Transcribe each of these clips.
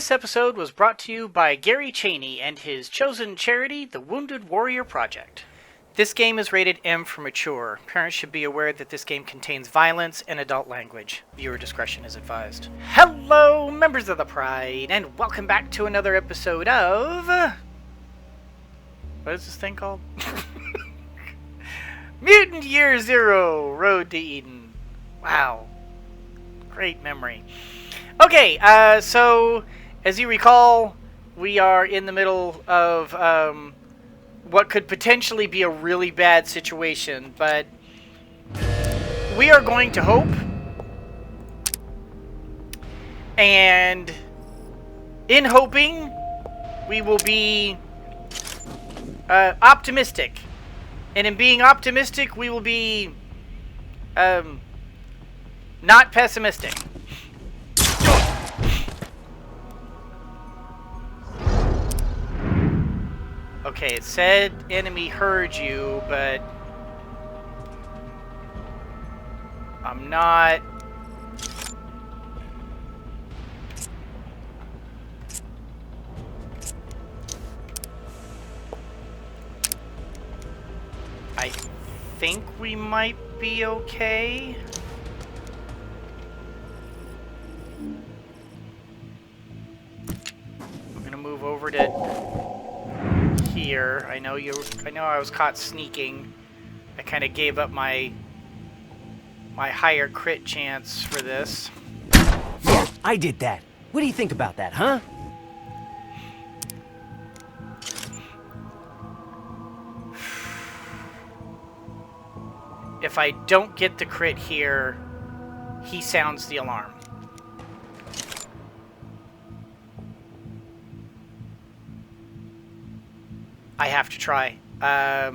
This episode was brought to you by Gary Cheney and his chosen charity, the Wounded Warrior Project. This game is rated M for mature. Parents should be aware that this game contains violence and adult language. Viewer discretion is advised. Hello, members of the Pride, and welcome back to another episode of... What is this thing called? Mutant Year Zero, Road to Eden. Wow. Great memory. Okay, so, as you recall, we are in the middle of what could potentially be a really bad situation, but we are going to hope, and in hoping, we will be optimistic, and in being optimistic, we will be not pessimistic. Okay, it said enemy heard you, but I'm not... I think we might be okay. We're gonna move over to here. I know I was caught sneaking. I kind of gave up my higher crit chance for this. Yeah, I did that. What do you think about that, huh? If I don't get the crit here, he sounds the alarm. I have to try. I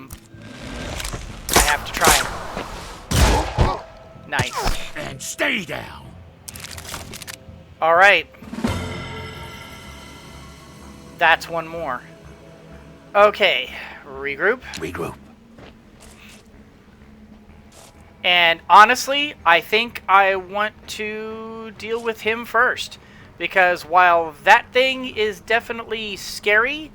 have to try. Nice. And stay down. All right. That's one more. Okay. Regroup. Regroup. And honestly, I think I want to deal with him first. Because while that thing is definitely scary...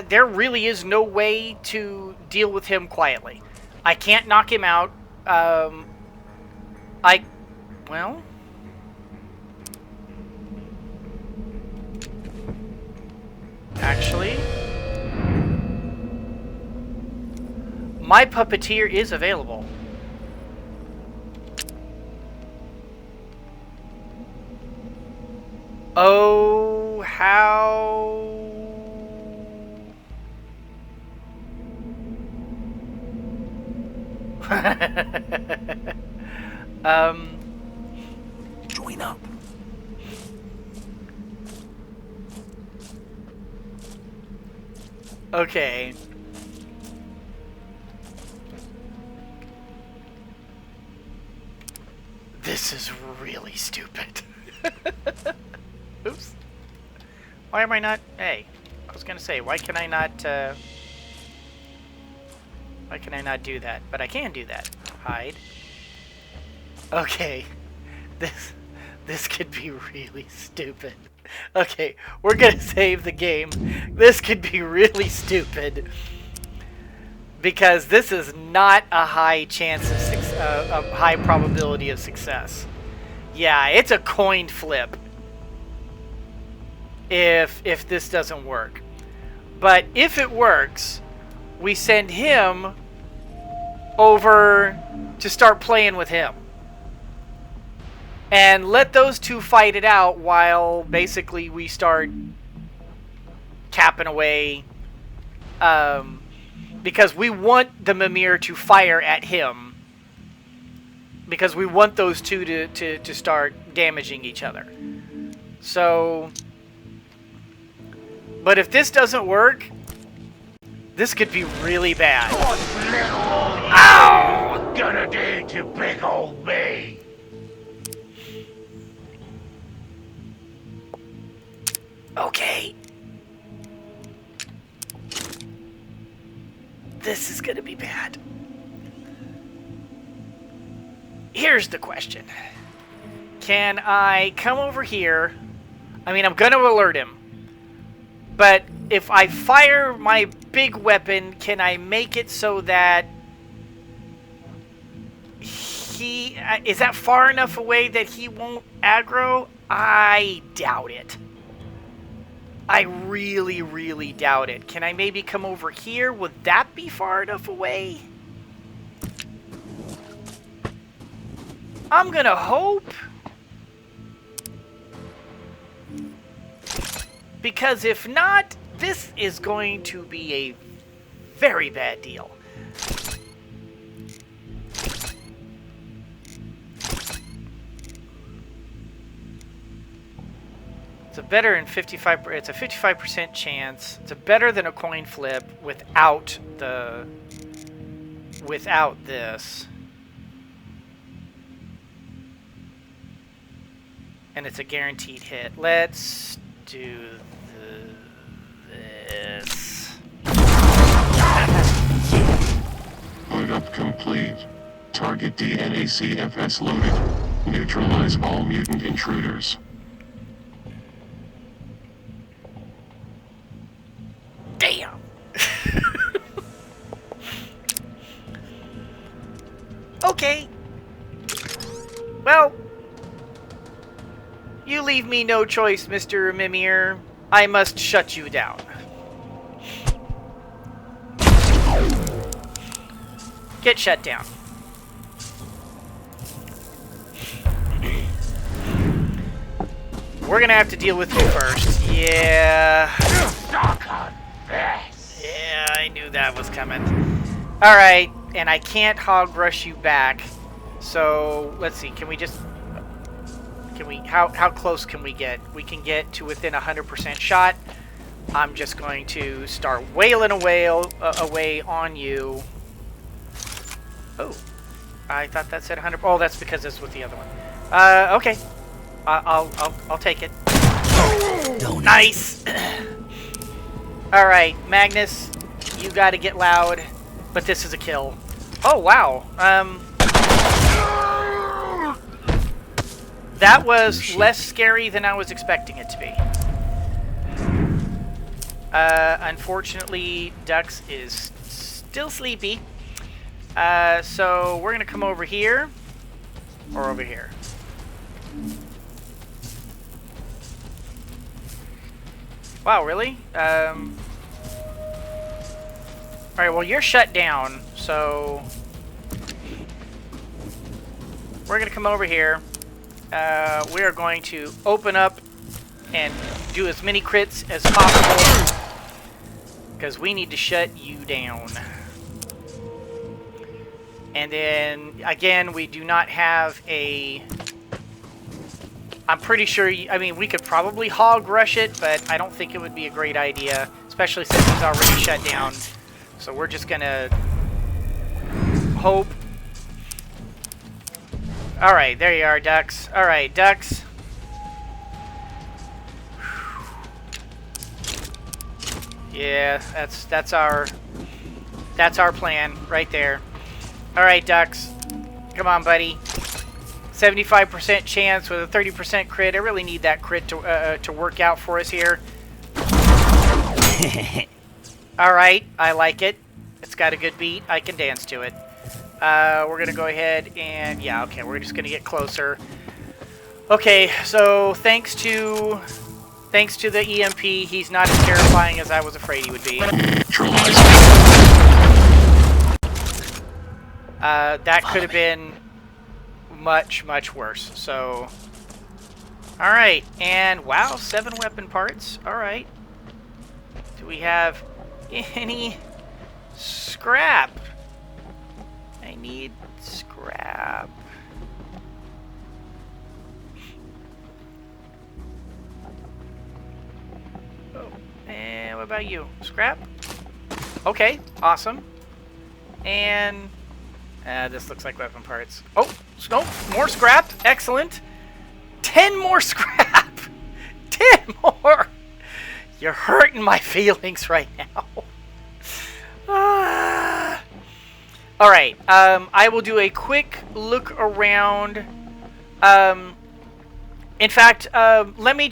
there really is no way to deal with him quietly. I can't knock him out. Well... Actually... My puppeteer is available. Oh, how... Join up. Okay. This is really stupid. Oops. Why am I not... Hey, I was gonna say, why can I not do that? But I can do that. Hide. Okay. This could be really stupid. Okay, we're gonna save the game. This could be really stupid. Because this is not a high chance of a high probability of success. Yeah, it's a coin flip. If this doesn't work. But if it works, we send him over to start playing with him. And let those two fight it out while basically we start capping away. Because we want the Mimir to fire at him. Because we want those two to start damaging each other. So... But if this doesn't work, this could be really bad. Ow! What gonna do to big old me? Okay. This is gonna be bad. Here's the question. can I come over here? I mean, I'm going to alert him. But if I fire my big weapon, can I make it so that he... is that far enough away that he won't aggro? I doubt it. I really, really doubt it. Can I maybe come over here? Would that be far enough away? I'm gonna hope. Because if not, this is going to be a very bad deal. It's a better than 55. It's a 55% chance. It's a better than a coin flip without this. And it's a guaranteed hit. Let's do this. Hookup complete. Target DNACFS loaded. Neutralize all mutant intruders. Damn! Okay. Well, you leave me no choice, Mr. Mimir. I must shut you down. Get shut down. We're gonna have to deal with you first. Yeah. Yeah, I knew that was coming. Alright, and I can't hog rush you back. So, let's see, can we just... How close can we get? We can get to within 100% shot. I'm just going to start wailing away on you. Oh, I thought that said 100. Oh, that's because it's with the other one. Okay, I'll take it. Nice. All right, Magnus, you got to get loud, but this is a kill. Oh wow. That was less scary than I was expecting it to be. Unfortunately, Dux is still sleepy. So we're gonna come over here, or over here. Wow, really? Alright, well, you're shut down, so we're gonna come over here. We are going to open up and do as many crits as possible because we need to shut you down. And then, again, we do not have a... I'm pretty sure... I mean, we could probably hog rush it, but I don't think it would be a great idea, especially since it's already shut down. So we're just going to hope. Alright, there you are, Dux. Alright, Dux. Yeah, that's our plan right there. Alright, Dux. Come on, buddy. 75% chance with a 30% crit. I really need that crit to work out for us here. Alright, I like it. It's got a good beat. I can dance to it. We're going to go ahead and... Yeah, okay, we're just going to get closer. Okay, so thanks to the EMP, he's not as terrifying as I was afraid he would be. That could have been much, much worse. So, alright, and wow, 7 weapon parts. Alright. Do we have any scrap? I need scrap. Oh, and what about you? Scrap? Okay, awesome. And this looks like weapon parts. Oh, no, more scrap. Excellent. 10 more scrap. 10 more. You're hurting my feelings right now. Alright, I will do a quick look around. In fact, let me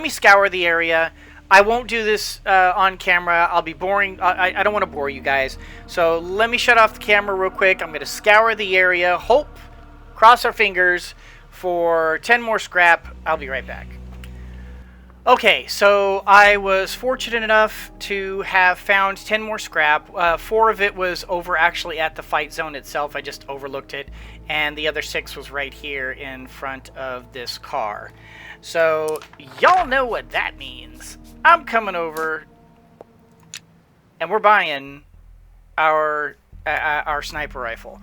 scour the area. I won't do this on camera. I'll be boring. I don't want to bore you guys. So let me shut off the camera real quick. I'm going to scour the area. Hope, cross our fingers for 10 more scrap. I'll be right back. Okay, so I was fortunate enough to have found 10 more scrap. 4 of it was over actually at the fight zone itself. I just overlooked it. And the other 6 was right here in front of this car. So y'all know what that means. I'm coming over and we're buying our sniper rifle.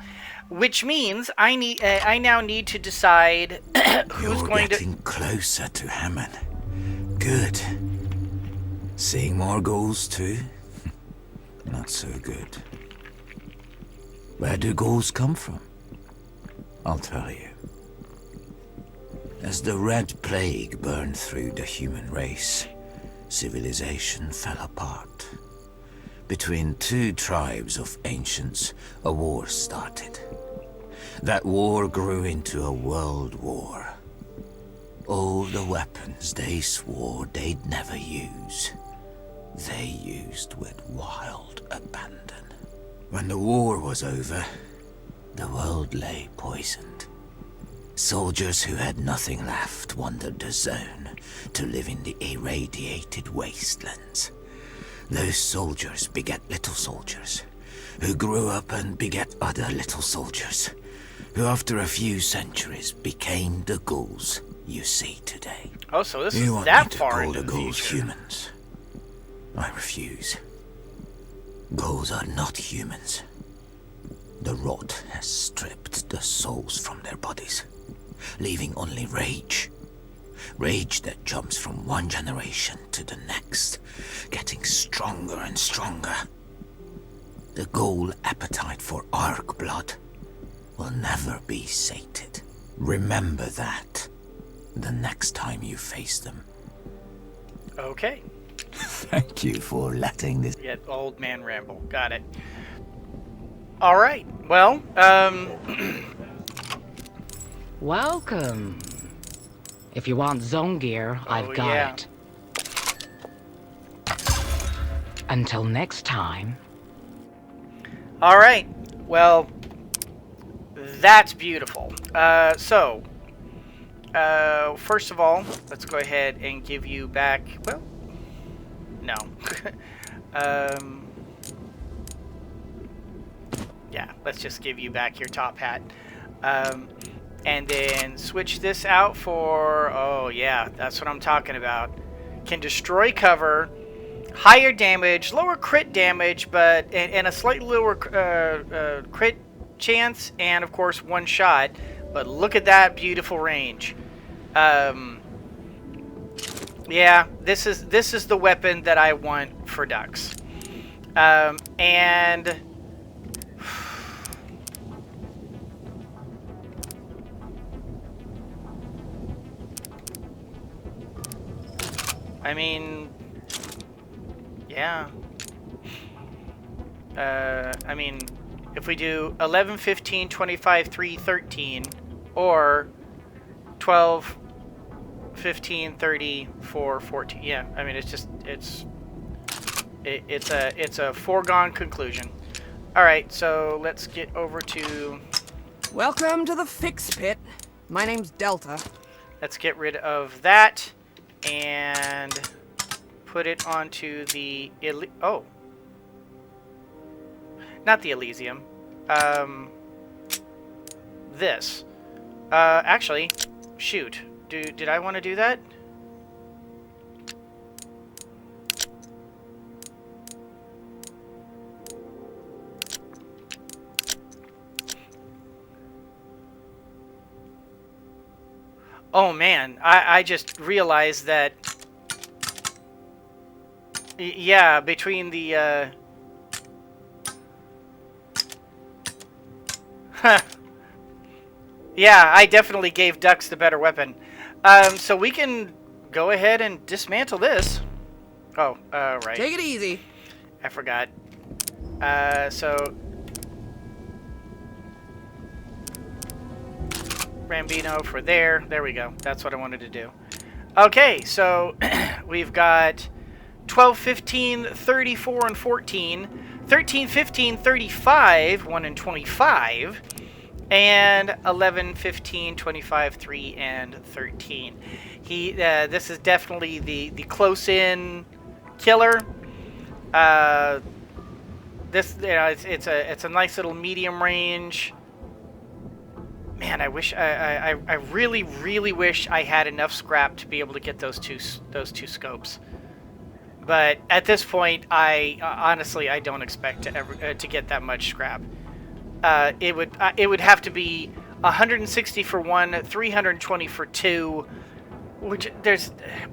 Which means I now need to decide who's You're going getting closer to Hammond. Good. Seeing more goals too? Not so good. Where do goals come from? I'll tell you. As the Red Plague burned through the human race, civilization fell apart. Between 2 tribes of ancients, a war started. That war grew into a world war. All the weapons they swore they'd never use, they used with wild abandon. When the war was over, the world lay poisoned. Soldiers who had nothing left wandered the zone to live in the irradiated wastelands. Those soldiers beget little soldiers, who grew up and beget other little soldiers, who after a few centuries became the ghouls you see today. Oh, so this You is want that me to far call into the the ghouls future. humans? I refuse. Ghouls are not humans. The rot has stripped the souls from their bodies, leaving only rage. Rage that jumps from one generation to the next, getting stronger and stronger. The ghoul appetite for arc blood will never be sated. Remember that the next time you face them. Okay. Thank you for letting this... Yeah, old man ramble. Got it. All right. Well, Welcome. If you want zone gear, I've got yeah. it. Until next time. all right. Well, that's beautiful. First of all, let's go ahead and give you back. Well, no. Yeah, let's just give you back your top hat. And then switch this out for, oh yeah, that's what I'm talking about. Can destroy cover, higher damage, lower crit damage, but and a slightly lower crit chance, and of course 1 shot. But look at that beautiful range. Yeah, this is the weapon that I want for ducks. And I mean, yeah. I mean, if we do 11, 15, 25, 3, 13, or 12, 15, 30, 4, 14. Yeah, I mean, it's a foregone conclusion. All right, so let's get over to. Welcome to the Fix Pit. My name's Delta. Let's get rid of that and put it onto the not the Elysium. This. Actually, shoot. Did I want to do that? Oh man, I just realized that. Yeah, between the yeah, I definitely gave ducks the better weapon. So we can go ahead and dismantle this. Oh, right. Take it easy. I forgot. So Rambino for there. There we go. That's what I wanted to do. Okay, so we've got 12, 15, 34, and 14. 13, 15, 35, 1 and 25. And 11, 15, 25, 3, and 13. This is definitely the close-in killer. This, it's a nice little medium range. Man, I wish I really, really wish I had enough scrap to be able to get those two scopes. But at this point, honestly I don't expect to ever to get that much scrap. It would have to be 160 for one, 320 for two. Which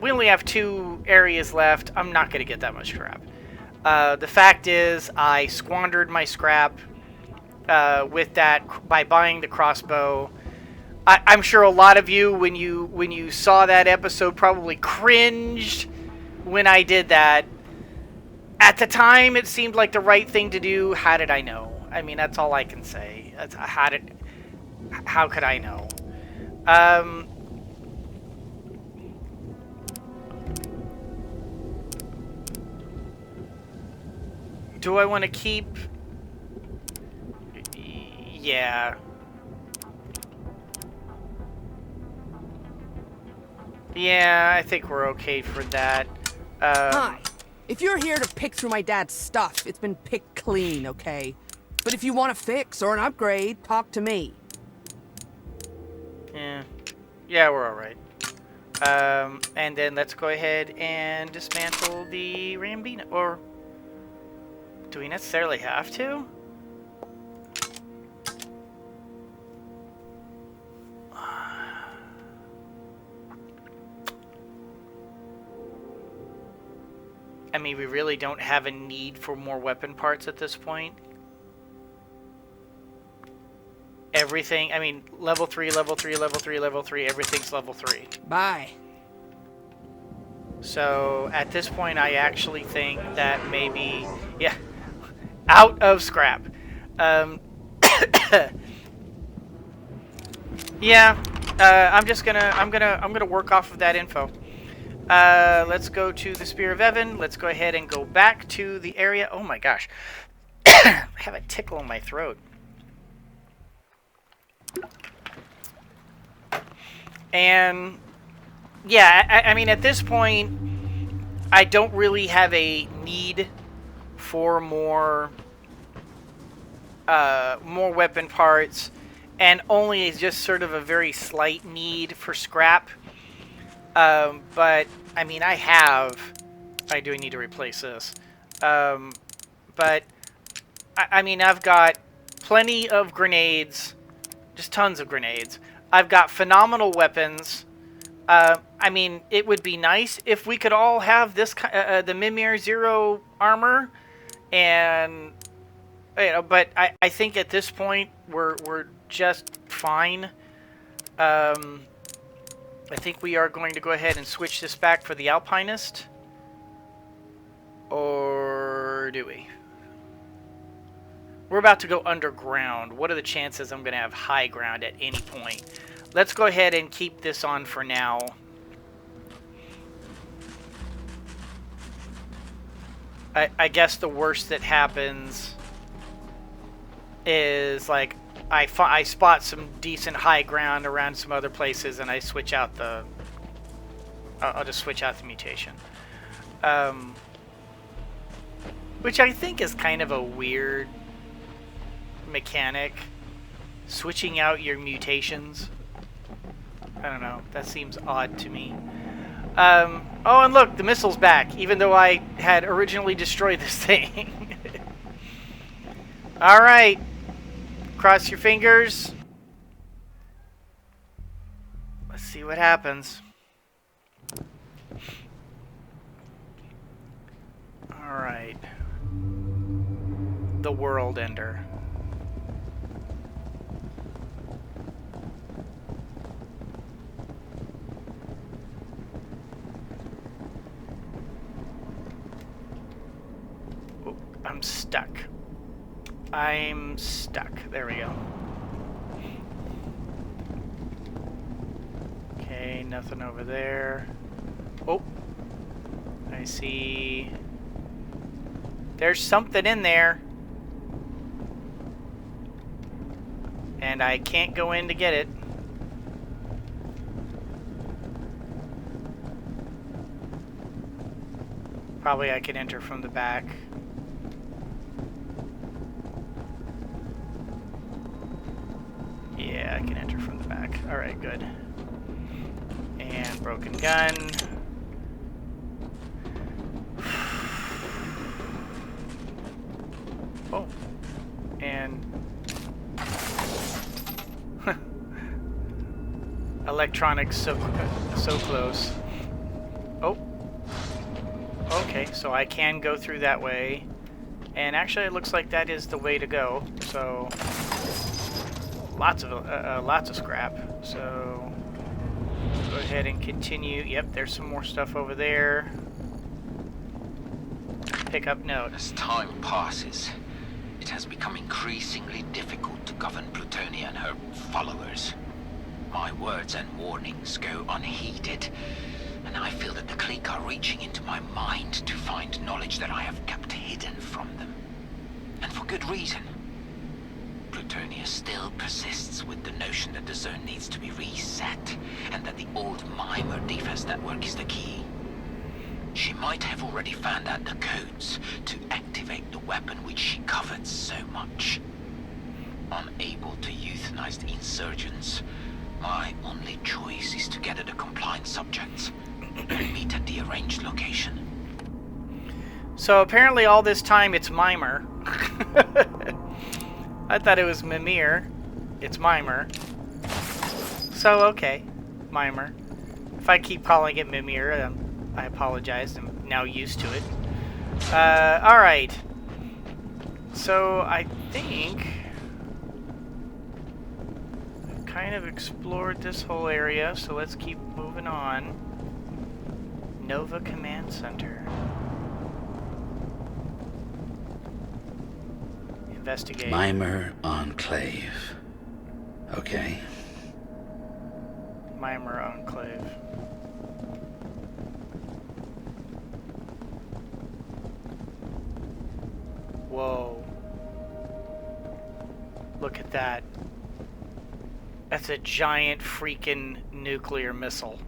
we only have 2 areas left. I'm not going to get that much scrap. The fact is, I squandered my scrap with that by buying the crossbow. I'm sure a lot of you, when you saw that episode, probably cringed when I did that. At the time, it seemed like the right thing to do. How did I know? I mean, that's all I can say. How could I know? Do I want to keep? Yeah. Yeah, I think we're okay for that. Hi. If you're here to pick through my dad's stuff, it's been picked clean, okay? But if you want a fix or an upgrade, talk to me. Yeah, we're all right. And then let's go ahead and dismantle the Rambino. Or do we necessarily have to? I mean, we really don't have a need for more weapon parts at this point. Everything, I mean, level 3, level 3, level 3, level 3, everything's level 3. Bye. So, at this point, I actually think that maybe, yeah, out of scrap. Yeah, I'm gonna work off of that info. Let's go to the Spear of Evan. Let's go ahead and go back to the area. Oh my gosh. I have a tickle in my throat. And yeah, I mean, at this point, I don't really have a need for more weapon parts, and only just sort of a very slight need for scrap. But I mean, I do need to replace this. But I mean, I've got plenty of grenades, just tons of grenades. I've got phenomenal weapons. I mean, it would be nice if we could all have this the Mimir Zero armor, and you know. But I think at this point we're just fine. I think we are going to go ahead and switch this back for the Alpinist, or do we? We're about to go underground. What are the chances I'm going to have high ground at any point? Let's go ahead and keep this on for now. I guess the worst that happens is, like, I spot some decent high ground around some other places, and I switch out the... I'll just switch out the mutation. Which I think is kind of a weird mechanic, switching out your mutations. I don't know, that seems odd to me. Oh, and look, the missile's back, even though I had originally destroyed this thing. Alright, cross your fingers. Let's see what happens. Alright. The World Ender. Oh, I'm stuck. I'm stuck. There we go. nothing over there. Oh, I see. There's something in there. And I can't go in to get it. Probably I can enter from the back. Yeah, I can enter from the back. Alright, good. And broken gun. Oh. And... electronics so close. Oh. Okay, so I can go through that way. And actually it looks like that is the way to go. So... lots of scrap. So... go ahead and continue. Yep, there's some more stuff over there. Pick up note. As time passes, it has become increasingly difficult to govern Plutonia and her followers. My words and warnings go unheeded, and I feel that the clique are reaching into my mind to find knowledge that I have kept hidden from them. And for good reason. Plutonia still persists with the notion that the zone needs to be reset, and that the old Mimer defense network is the key. She might have already found out the codes to activate the weapon which she covered so much. Unable to euthanize the insurgents, my only choice is to gather the compliant subjects and meet at the arranged location. So apparently all this time it's Mimer. I thought it was Mimir. It's Mimer. So, okay. Mimer. If I keep calling it Mimir, I apologize. I'm now used to it. Alright. So, I think... I've kind of explored this whole area, so let's keep moving on. Nova Command Center. Investigate. Mimer Enclave. Okay. Mimer Enclave. Whoa. Look at that. That's a giant freaking nuclear missile.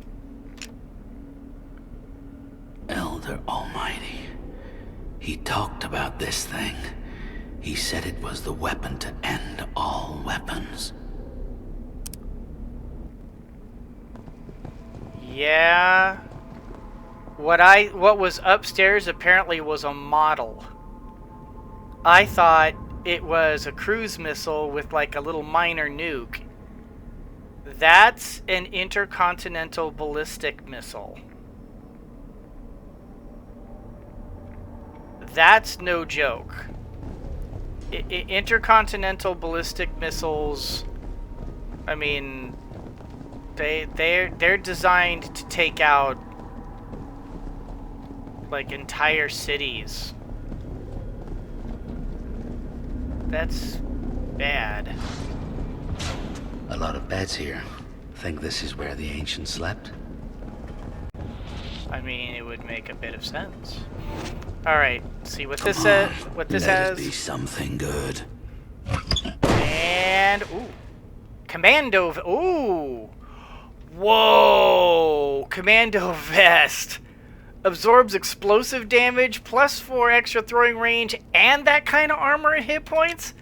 Elder Almighty. He talked about this thing. He said it was the weapon to end all weapons. Yeah. What was upstairs apparently was a model. I thought it was a cruise missile with like a little minor nuke. That's an intercontinental ballistic missile. That's no joke. Intercontinental ballistic missiles, I mean, they're designed to take out like entire cities. That's bad. A lot of beds here. Think this is where the ancients slept? I mean, it would make a bit of sense. All right, see what this says. What this Let has. it be something good. And ooh, commando. Ooh, whoa, commando vest absorbs explosive damage, +4 extra throwing range, and that kind of armor and hit points.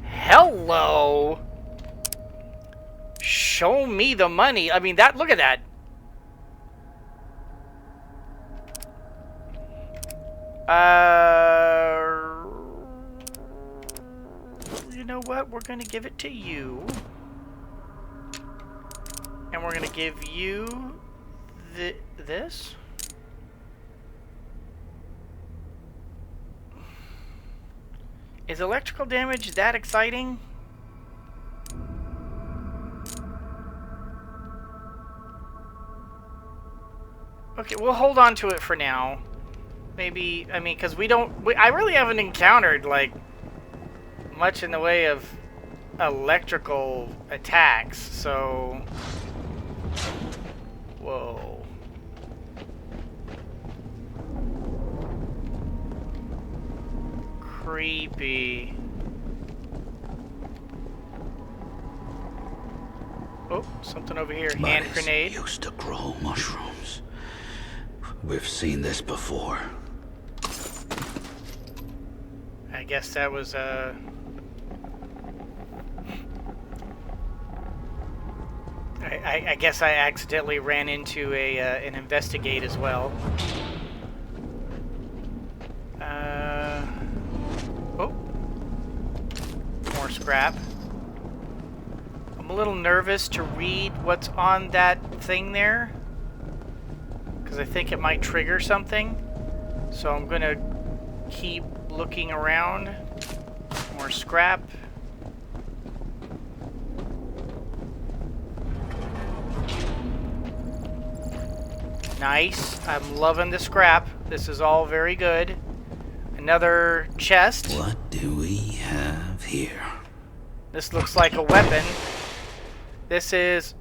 Hello. Show me the money. I mean, that. Look at that. You know what? We're gonna give it to you. And we're gonna give you this. Is electrical damage that exciting? Okay, we'll hold on to it for now. Maybe, I mean, because I really haven't encountered, like, much in the way of electrical attacks, so... creepy. Oh, something over here. Hand Muddies grenade. used to grow mushrooms. We've seen this before. I guess that was I guess I accidentally ran into an investigate as well. Oh, more scrap. I'm a little nervous to read what's on that thing there, because I think it might trigger something. So I'm gonna keep looking around. More scrap. Nice. I'm loving the scrap. This is all very good. Another chest. What do we have here? This looks like a weapon. This is...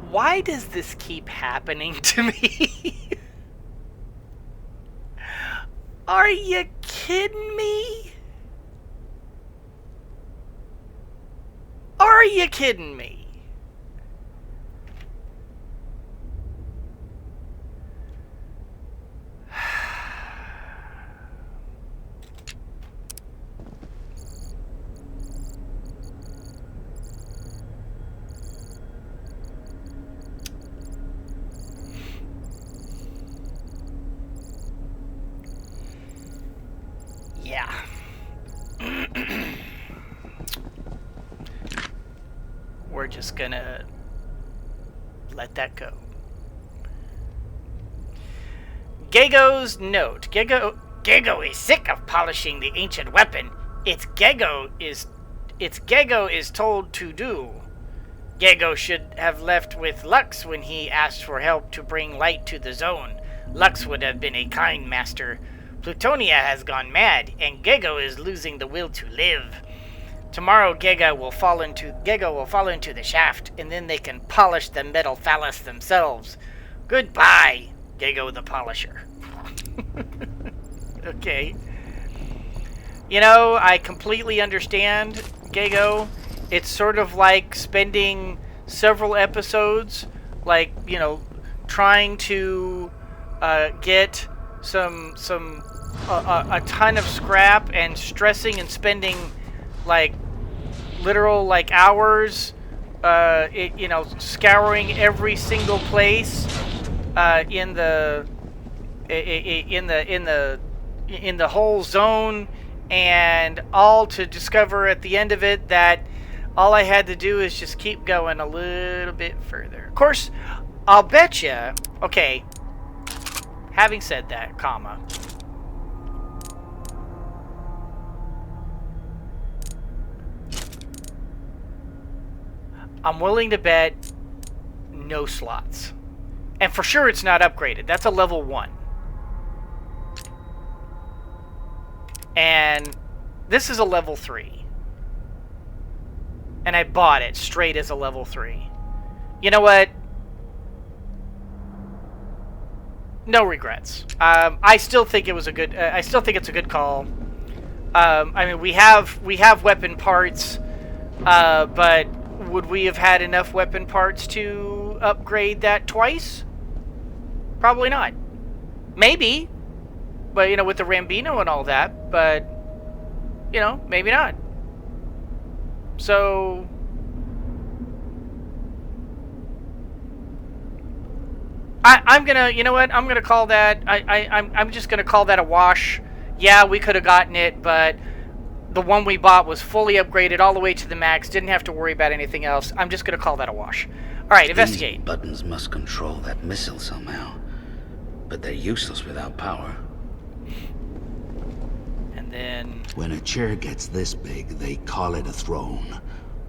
Why does this keep happening to me? Are you kidding me? Are you kidding me? Yeah. We're just gonna let that go. Gego's note. Gego is sick of polishing the ancient weapon. It's Gego is told to do. Gego should have left with Lux when he asked for help to bring light to the zone. Lux would have been a kind master. Plutonia has gone mad, and Gego is losing the will to live. Tomorrow Gego will fall into the shaft, and then they can polish the metal phallus themselves. Goodbye, Gego the Polisher. Okay. You know, I completely understand, Gego. It's sort of like spending several episodes, like, you know, trying to get a ton of scrap and stressing and spending like literal like hours you know, scouring every single place in the whole zone, and all to discover at the end of it that all I had to do is just keep going a little bit further. Of course, I'll bet you, okay, having said that, comma, I'm willing to bet no slots. And for sure it's not upgraded. That's a level 1. And this is a level 3. And I bought it straight as a level 3. You know what? No regrets. I still think it was a good. I still think it's a good call. I mean, we have weapon parts, but would we have had enough weapon parts to upgrade that twice? Probably not. Maybe, but you know, with the Rambino and all that. But you know, maybe not. So. I'm gonna, you know what? I'm gonna call that. I'm just gonna call that a wash. Yeah, we could have gotten it, but the one we bought was fully upgraded all the way to the max. Didn't have to worry about anything else. I'm just gonna call that a wash. All right, investigate. These buttons must control that missile somehow, but they're useless without power. And then when a chair gets this big, they call it a throne.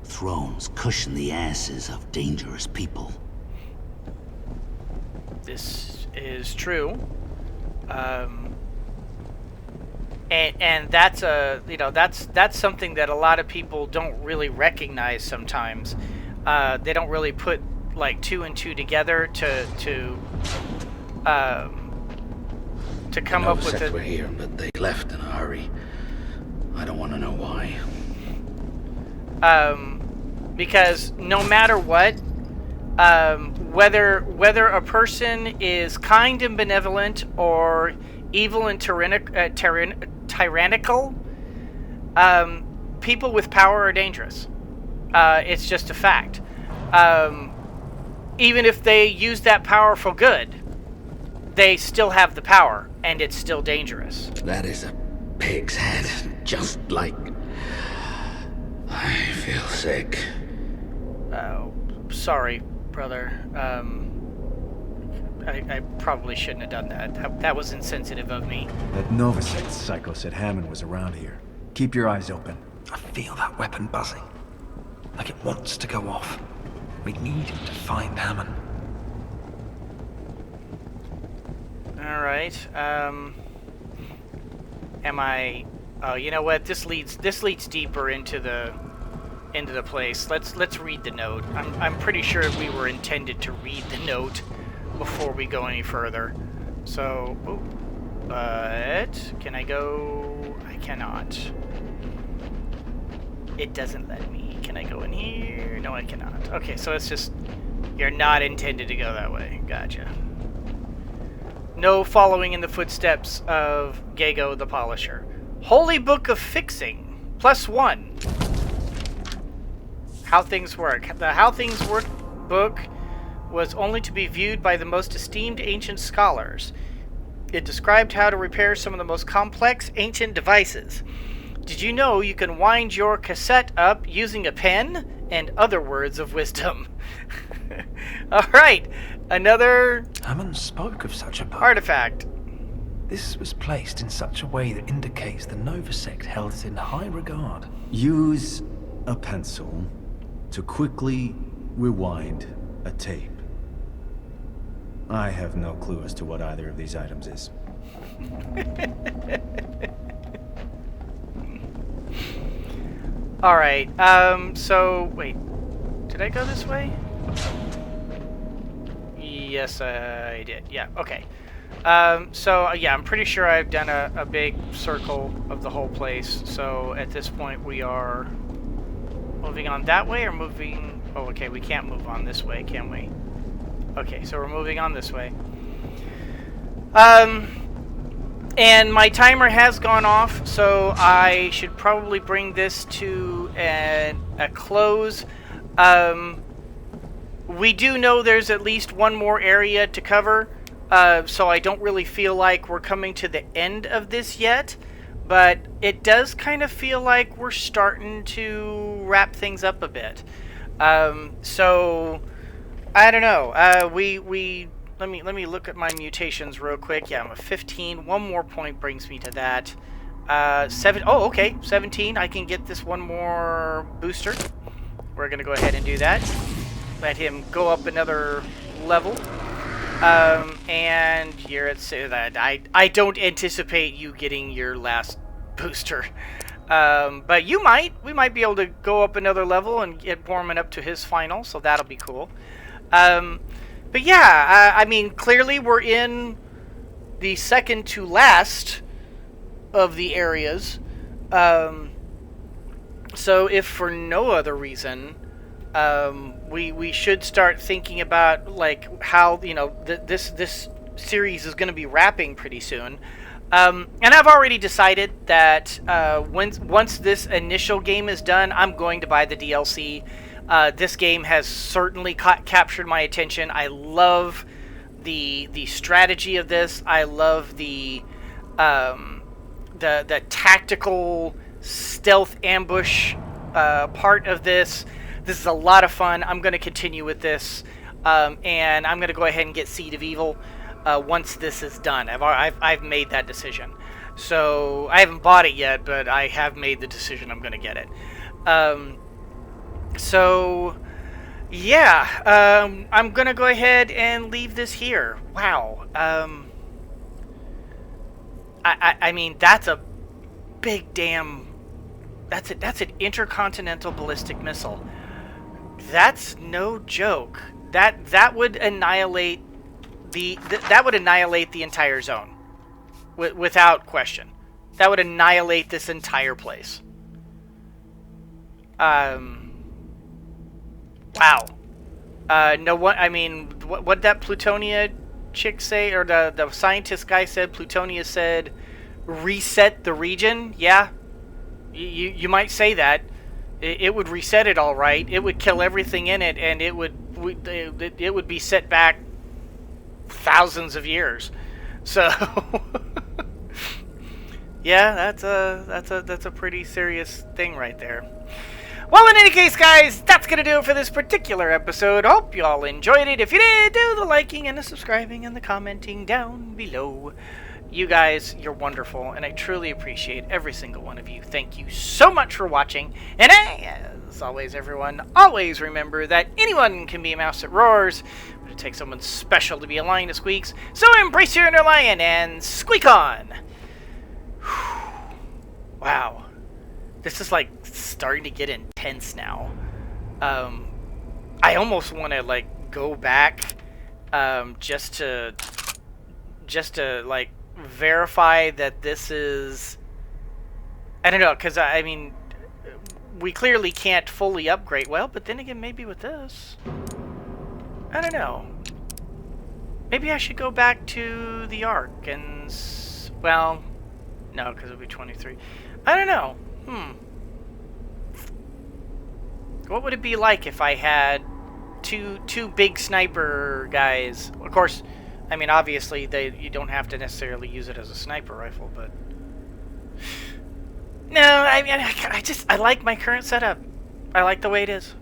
Thrones cushion the asses of dangerous people. This is true. and that's a that's something that a lot of people don't really recognize sometimes. They don't really put like 2 and 2 together to come up with it. Were here, but they left in a hurry. I don't want to know why. Because no matter what, whether a person is kind and benevolent or evil and tyrannical, people with power are dangerous. It's just a fact. Even if they use that power for good, they still have the power, and it's still dangerous. That is a pig's head, just like... I feel sick. Oh, sorry, brother. I probably shouldn't have done that. That was insensitive of me. That Novosec psycho said Hammond was around here. Keep your eyes open. I feel that weapon buzzing. Like it wants to go off. We need to find Hammond. Alright, am I... Oh, you know what? This leads deeper into the place. Let's read the note. I'm pretty sure we were intended to read the note before we go any further. So, but can I go? I cannot. It doesn't let me. Can I go in here? No, I cannot. Okay, so it's just you're not intended to go that way. Gotcha. No following in the footsteps of Gago the Polisher. Holy Book of Fixing, +1. How Things Work. The How Things Work book was only to be viewed by the most esteemed ancient scholars. It described how to repair some of the most complex ancient devices. Did you know you can wind your cassette up using a pen? And other words of wisdom. Alright, another... Hammond spoke of such a book. Artifact. This was placed in such a way that indicates the Novosect held it in high regard. Use a pencil to quickly rewind a tape. I have no clue as to what either of these items is. Alright, so, wait. Did I go this way? Yes, I did. Yeah, okay. So, yeah, I'm pretty sure I've done a big circle of the whole place. So, at this point, we are moving on that way or moving... Oh, okay, we can't move on this way, can we? Okay, so we're moving on this way. And my timer has gone off, so I should probably bring this to a close. We do know there's at least one more area to cover, so I don't really feel like we're coming to the end of this yet, but it does kind of feel like we're starting to wrap things up a bit. So I don't know. Let me look at my mutations real quick. Yeah, I'm a 15. One more point brings me to that. 7. Oh, okay, 17. I can get this one more booster. We're gonna go ahead and do that. Let him go up another level. And you're at that. I don't anticipate you getting your last booster. But you might. We might be able to go up another level and get Borman up to his final, so that'll be cool. But yeah, I mean, clearly we're in the second to last of the areas. So if for no other reason, we should start thinking about like how, you know, this series is going to be wrapping pretty soon. And I've already decided that once this initial game is done, I'm going to buy the DLC. This game has certainly captured my attention. I love the strategy of this. I love the tactical stealth ambush part of this. This is a lot of fun. I'm going to continue with this, and I'm going to go ahead and get Seed of Evil once this is done. I've made that decision. So I haven't bought it yet, but I have made the decision I'm going to get it. So, yeah, I'm going to go ahead and leave this here. Wow. I mean, that's a big damn... That's an intercontinental ballistic missile. That's no joke. That would annihilate that would annihilate the entire zone, without question. That would annihilate this entire place. Wow. No one. I mean, what that Plutonia chick say, or the scientist guy said? Plutonia said, reset the region. Yeah, you might say that. It would reset it all right. It would kill everything in it, and it would be set back thousands of years. So yeah, that's a pretty serious thing right there. Well, in any case, guys, that's gonna do it for this particular episode. Hope you all enjoyed it. If you did, do the liking and the subscribing and the commenting down below. You guys, you're wonderful, and I truly appreciate every single one of you. Thank you so much for watching. And as always, everyone, always remember that anyone can be a mouse that roars, but it takes someone special to be a lion that squeaks. So embrace your inner lion and squeak on. Wow. This is like starting to get intense now. I almost want to like go back just to like verify that this is, I don't know, because I mean, we clearly can't fully upgrade. Well, but then again, maybe with this, I don't know. Maybe I should go back to the Ark and well, no, because it'll be 23. I don't know. What would it be like if I had two big sniper guys? Of course, I mean, obviously, you don't have to necessarily use it as a sniper rifle, but no, I mean, I like my current setup. I like the way it is.